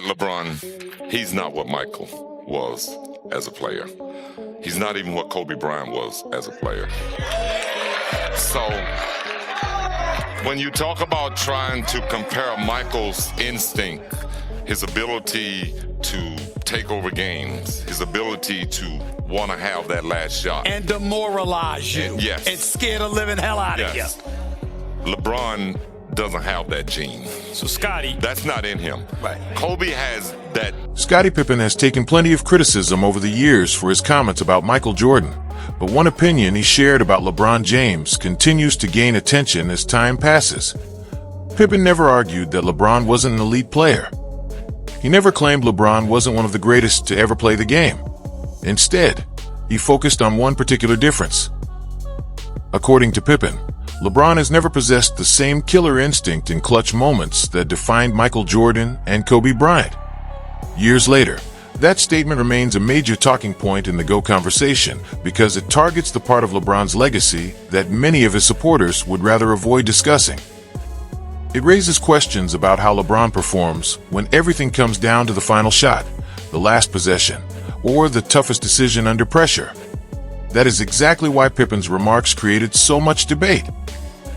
LeBron, he's not what Michael was as a player. He's not even what Kobe Bryant was as a player. So when you talk about trying to compare Michael's instinct, his ability to take over games, his ability to want to have that last shot. And demoralize you. Yes. And scare the living hell out of you. LeBron doesn't have that gene. So, Scottie. That's not in him. Right. Kobe has that. Scottie Pippen has taken plenty of criticism over the years for his comments about Michael Jordan, but one opinion he shared about LeBron James continues to gain attention as time passes. Pippen never argued that LeBron wasn't an elite player. He never claimed LeBron wasn't one of the greatest to ever play the game. Instead, he focused on one particular difference. According to Pippen, LeBron has never possessed the same killer instinct in clutch moments that defined Michael Jordan and Kobe Bryant. Years later, that statement remains a major talking point in the GOAT conversation because it targets the part of LeBron's legacy that many of his supporters would rather avoid discussing. It raises questions about how LeBron performs when everything comes down to the final shot, the last possession, or the toughest decision under pressure. That is exactly why Pippen's remarks created so much debate.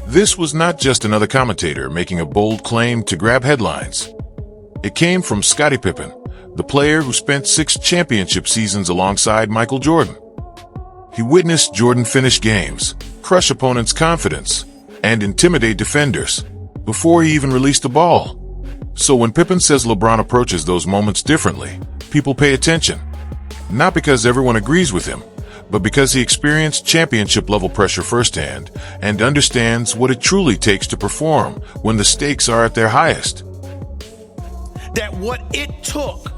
This was not just another commentator making a bold claim to grab headlines. It came from Scottie Pippen, the player who spent 6 championship seasons alongside Michael Jordan. He witnessed Jordan finish games, crush opponents' confidence, and intimidate defenders before he even released the ball. So when Pippen says LeBron approaches those moments differently, people pay attention. Not because everyone agrees with him, but because he experienced championship-level pressure firsthand and understands what it truly takes to perform when the stakes are at their highest. That what it took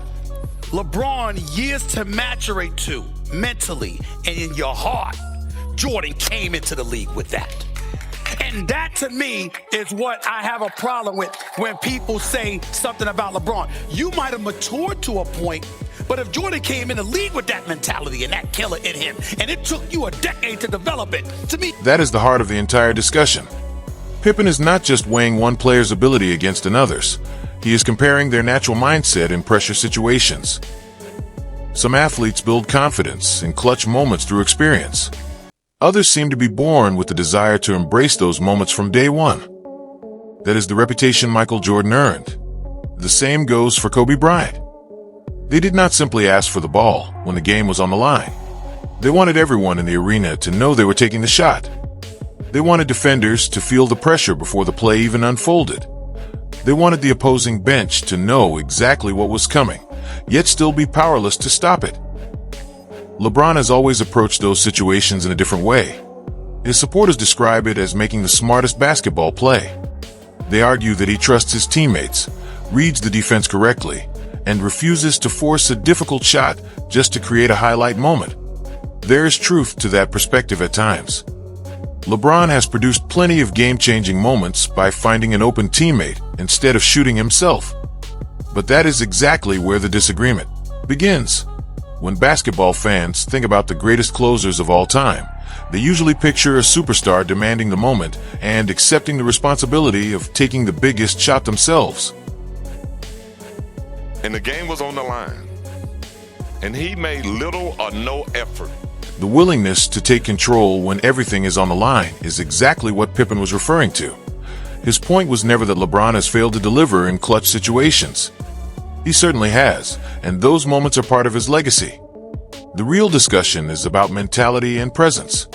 LeBron years to maturate to mentally and in your heart, Jordan came into the league with that. And that, to me, is what I have a problem with when people say something about LeBron. You might have matured to a point, but if Jordan came in the league with that mentality and that killer in him, and it took you a decade to develop it, to me... That is the heart of the entire discussion. Pippen is not just weighing one player's ability against another's. He is comparing their natural mindset in pressure situations. Some athletes build confidence in clutch moments through experience. Others seem to be born with the desire to embrace those moments from day one. That is the reputation Michael Jordan earned. The same goes for Kobe Bryant. They did not simply ask for the ball when the game was on the line. They wanted everyone in the arena to know they were taking the shot. They wanted defenders to feel the pressure before the play even unfolded. They wanted the opposing bench to know exactly what was coming, yet still be powerless to stop it. LeBron has always approached those situations in a different way. His supporters describe it as making the smartest basketball play. They argue that he trusts his teammates, reads the defense correctly, and refuses to force a difficult shot just to create a highlight moment. There is truth to that perspective at times. LeBron has produced plenty of game-changing moments by finding an open teammate instead of shooting himself. But that is exactly where the disagreement begins. When basketball fans think about the greatest closers of all time, they usually picture a superstar demanding the moment and accepting the responsibility of taking the biggest shot themselves. And the game was on the line, and he made little or no effort. The willingness to take control when everything is on the line is exactly what Pippen was referring to. His point was never that LeBron has failed to deliver in clutch situations. He certainly has, and those moments are part of his legacy. The real discussion is about mentality and presence.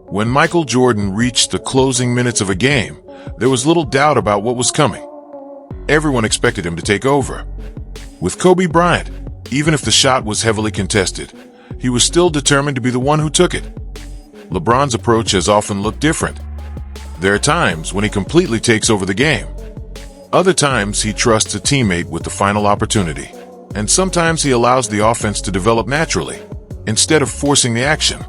When Michael Jordan reached the closing minutes of a game, there was little doubt about what was coming. Everyone expected him to take over. With Kobe Bryant, even if the shot was heavily contested, he was still determined to be the one who took it. LeBron's approach has often looked different. There are times when he completely takes over the game. Other times he trusts a teammate with the final opportunity. And sometimes he allows the offense to develop naturally, instead of forcing the action.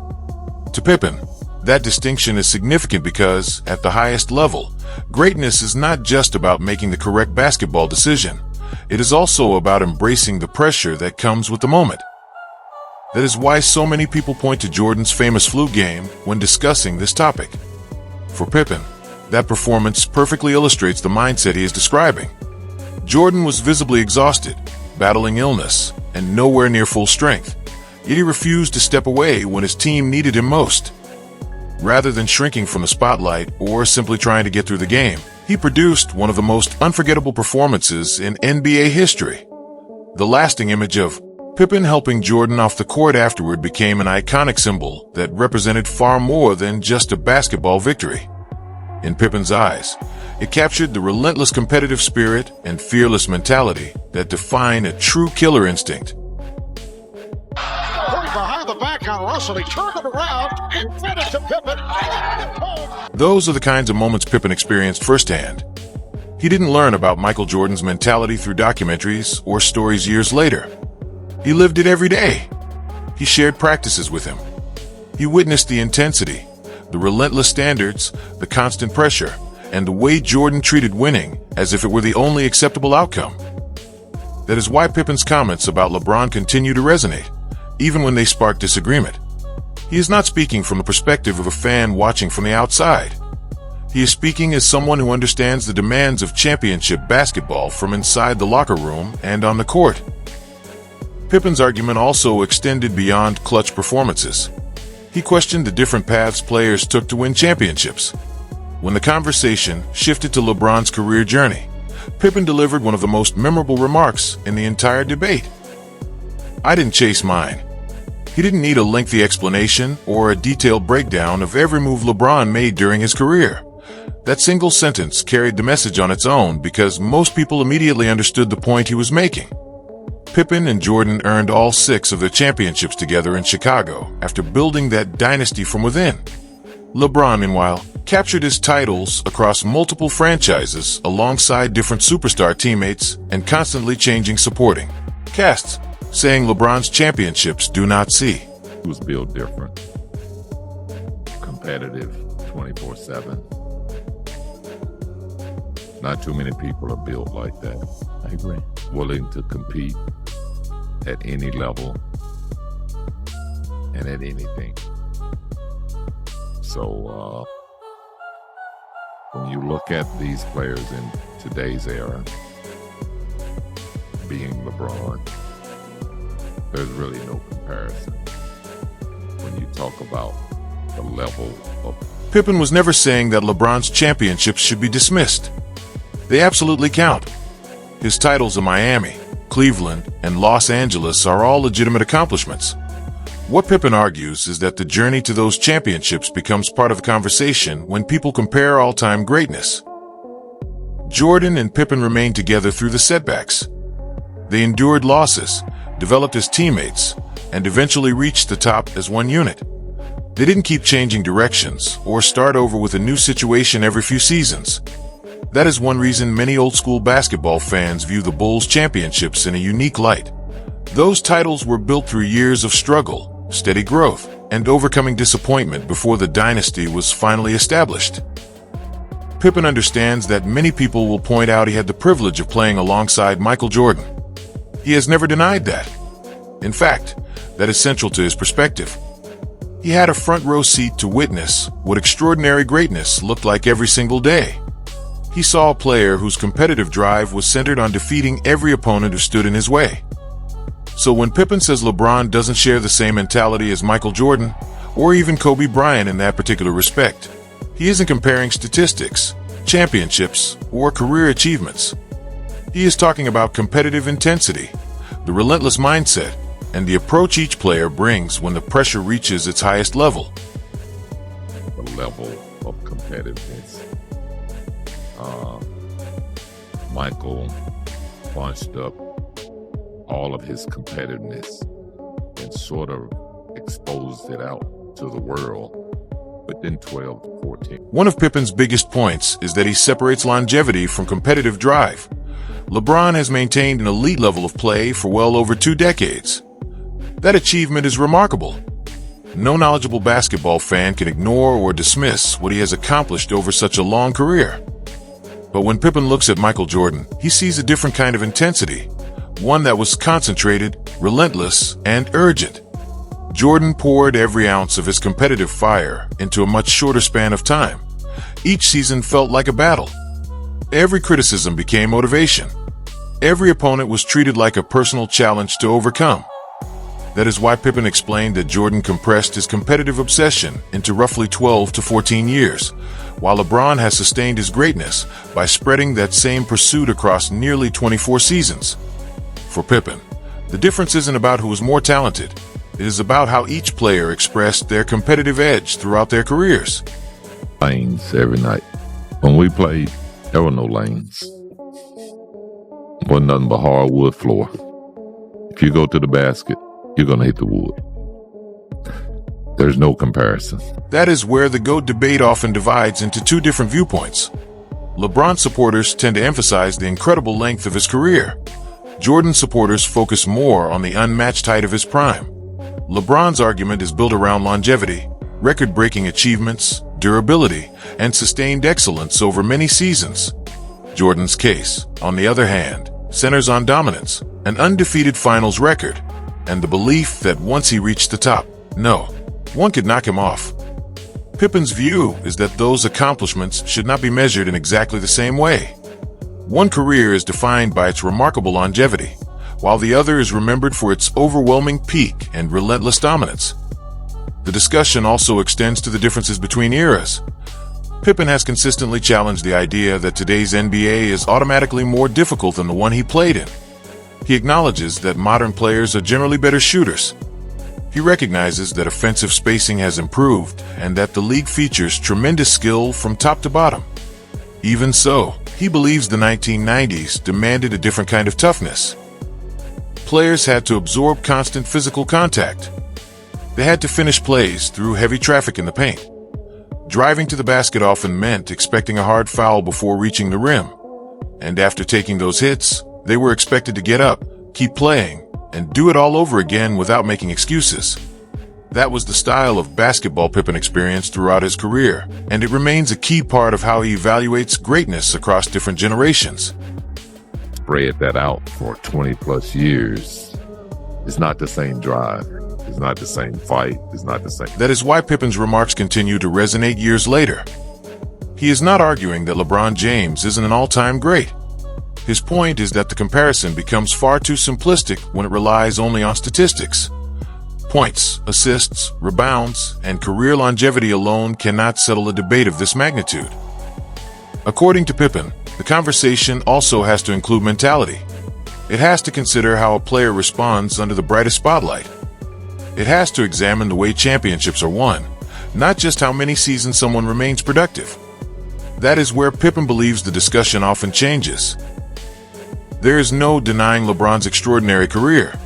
To Pippen, that distinction is significant because, at the highest level, greatness is not just about making the correct basketball decision. It is also about embracing the pressure that comes with the moment. That is why so many people point to Jordan's famous flu game when discussing this topic. For Pippen, that performance perfectly illustrates the mindset he is describing. Jordan was visibly exhausted, battling illness, and nowhere near full strength, yet he refused to step away when his team needed him most. Rather than shrinking from the spotlight or simply trying to get through the game, he produced one of the most unforgettable performances in NBA history. The lasting image of Pippen helping Jordan off the court afterward became an iconic symbol that represented far more than just a basketball victory. In Pippen's eyes, it captured the relentless competitive spirit and fearless mentality that define a true killer instinct. Behind the back on Russell, he turned it around and fed it to Pippen. Those are the kinds of moments Pippen experienced firsthand. He didn't learn about Michael Jordan's mentality through documentaries or stories years later. He lived it every day. He shared practices with him. He witnessed the intensity, the relentless standards, the constant pressure, and the way Jordan treated winning as if it were the only acceptable outcome. That is why Pippen's comments about LeBron continue to resonate, even when they spark disagreement. He is not speaking from the perspective of a fan watching from the outside. He is speaking as someone who understands the demands of championship basketball from inside the locker room and on the court. Pippen's argument also extended beyond clutch performances. He questioned the different paths players took to win championships. When the conversation shifted to LeBron's career journey, Pippen delivered one of the most memorable remarks in the entire debate. "I didn't chase mine." He didn't need a lengthy explanation or a detailed breakdown of every move LeBron made during his career. That single sentence carried the message on its own because most people immediately understood the point he was making. Pippen and Jordan earned all 6 of their championships together in Chicago after building that dynasty from within. LeBron, meanwhile, captured his titles across multiple franchises alongside different superstar teammates and constantly changing supporting casts, saying LeBron's championships do not see. He was built different, competitive 24/7. Not too many people are built like that. I agree. Willing to compete at any level and at anything. So when you look at these players in today's era, being LeBron, there's really no comparison when you talk about the level of... Pippen was never saying that LeBron's championships should be dismissed. They absolutely count. His titles in Miami, Cleveland, and Los Angeles are all legitimate accomplishments. What Pippen argues is that the journey to those championships becomes part of the conversation when people compare all-time greatness. Jordan and Pippen remained together through the setbacks. They endured losses, developed as teammates, and eventually reached the top as one unit. They didn't keep changing directions or start over with a new situation every few seasons. That is one reason many old-school basketball fans view the Bulls' championships in a unique light. Those titles were built through years of struggle, steady growth, and overcoming disappointment before the dynasty was finally established. Pippen understands that many people will point out he had the privilege of playing alongside Michael Jordan. He has never denied that. In fact, that is central to his perspective. He had a front-row seat to witness what extraordinary greatness looked like every single day. He saw a player whose competitive drive was centered on defeating every opponent who stood in his way. So when Pippen says LeBron doesn't share the same mentality as Michael Jordan, or even Kobe Bryant in that particular respect, he isn't comparing statistics, championships, or career achievements. He is talking about competitive intensity, the relentless mindset, and the approach each player brings when the pressure reaches its highest level. The level of competitiveness. Michael bunched up all of his competitiveness and sort of exposed it out to the world within 12 to 14. One of Pippen's biggest points is that he separates longevity from competitive drive. LeBron has maintained an elite level of play for well over 2 decades. That achievement is remarkable. No knowledgeable basketball fan can ignore or dismiss what he has accomplished over such a long career. But when Pippen looks at Michael Jordan, he sees a different kind of intensity, one that was concentrated, relentless, and urgent. Jordan poured every ounce of his competitive fire into a much shorter span of time. Each season felt like a battle. Every criticism became motivation. Every opponent was treated like a personal challenge to overcome. That is why Pippen explained that Jordan compressed his competitive obsession into roughly 12 to 14 years, while LeBron has sustained his greatness by spreading that same pursuit across nearly 24 seasons. For Pippen, the difference isn't about who was more talented. It is about how each player expressed their competitive edge throughout their careers. Lanes every night. When we played, there were no lanes. Wasn't nothing but hardwood floor. If you go to the basket, you're going to hit the wood. There's no comparison. That is where the GOAT debate often divides into two different viewpoints. LeBron supporters tend to emphasize the incredible length of his career. Jordan supporters focus more on the unmatched height of his prime. LeBron's argument is built around longevity, record-breaking achievements, durability, and sustained excellence over many seasons. Jordan's case, on the other hand, centers on dominance, an undefeated finals record, and the belief that once he reached the top, no one could knock him off. Pippen's view is that those accomplishments should not be measured in exactly the same way. One career is defined by its remarkable longevity, while the other is remembered for its overwhelming peak and relentless dominance. The discussion also extends to the differences between eras. Pippen has consistently challenged the idea that today's NBA is automatically more difficult than the one he played in. He acknowledges that modern players are generally better shooters. He recognizes that offensive spacing has improved and that the league features tremendous skill from top to bottom. Even so, he believes the 1990s demanded a different kind of toughness. Players had to absorb constant physical contact. They had to finish plays through heavy traffic in the paint. Driving to the basket often meant expecting a hard foul before reaching the rim. And after taking those hits, they were expected to get up, keep playing, and do it all over again without making excuses. That was the style of basketball Pippen experienced throughout his career, and it remains a key part of how he evaluates greatness across different generations. Spread that out for 20 plus years. It's not the same drive. It's not the same fight. It's not the same. That is why Pippen's remarks continue to resonate years later. He is not arguing that LeBron James isn't an all-time great. His point is that the comparison becomes far too simplistic when it relies only on statistics. Points, assists, rebounds, and career longevity alone cannot settle a debate of this magnitude. According to Pippen, the conversation also has to include mentality. It has to consider how a player responds under the brightest spotlight. It has to examine the way championships are won, not just how many seasons someone remains productive. That is where Pippen believes the discussion often changes. There is no denying LeBron's extraordinary career.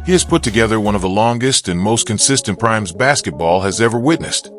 He has put together one of the longest and most consistent primes basketball has ever witnessed.